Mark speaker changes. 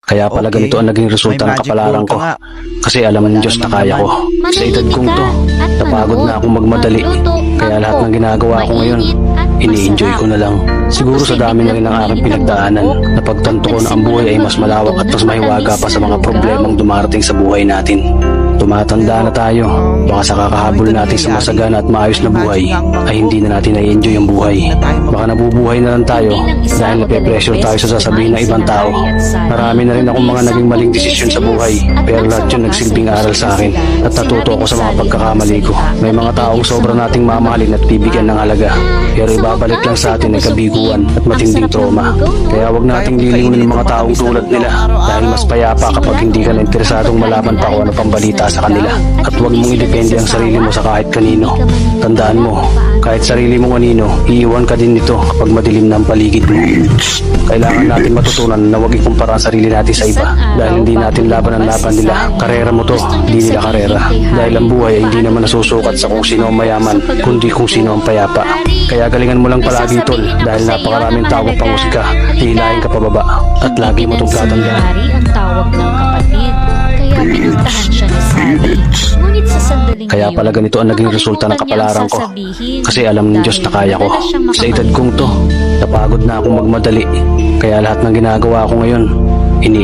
Speaker 1: Kaya pala ganito ang naging resulta ng kapalaran ko. Kasi alam ng Diyos na kaya ko. Sa edad kong to, napagod na akong magmadali. Kaya lahat ng ginagawa ko ngayon, ini-enjoy ko na lang. Siguro sa dami na rin ng aking pinagdaanan, napagtanto ko na ang buhay ay mas malawak at mas mahiwaga pa sa mga problemang dumarating sa buhay natin. Tumatanda na tayo, baka sa kakahabol natin sa masagana at maayos na buhay, ay hindi na natin na-enjoy ang buhay. Baka nabubuhay na lang tayo dahil nape-pressure tayo sa sasabihin ng ibang tao. Marami na rin akong mga naging maling desisyon sa buhay, pero lahat yun nagsilbing aral sa akin at natuto ako sa mga pagkakamali ko. May mga taong sobra nating mamahalin at bibigyan ng halaga, pero ibabalik lang sa atin ang kabiguan at matinding trauma. Kaya wag nating lilingunin ng mga taong tulad nila dahil mas payapa kapag hindi ka na interesadong malaman pa kung ano pang balita sa kanila. At huwag mong idepende ang sarili mo sa kahit kanino. Tandaan mo, kahit sarili mo kanino, iiwan ka din nito kapag madilim na ang paligid mo. Kailangan natin matutunan na huwag ikumpara ang sarili natin sa iba dahil hindi natin laban ang laban nila. Karera mo to, hindi nila karera. Dahil ang buhay ay hindi naman nasusukat sa kung sino ang mayaman, kundi kung sino ang payapa. Kaya galingan mo lang palagi tol dahil napakaraming tao pang musika, hihilahin ka pababa at lagi mo itong tatandaan.
Speaker 2: Ang tawag ng kapatid, kaya pinuntahan siya ni Sally. Ngunit sa sandaling
Speaker 1: Kaya pala ganito ang naging resulta ng kapalaran ko. Kasi alam ng Diyos na kaya ko. Sa edad kong to, napagod na akong magmadali. Kaya lahat ng ginagawa ko ngayon,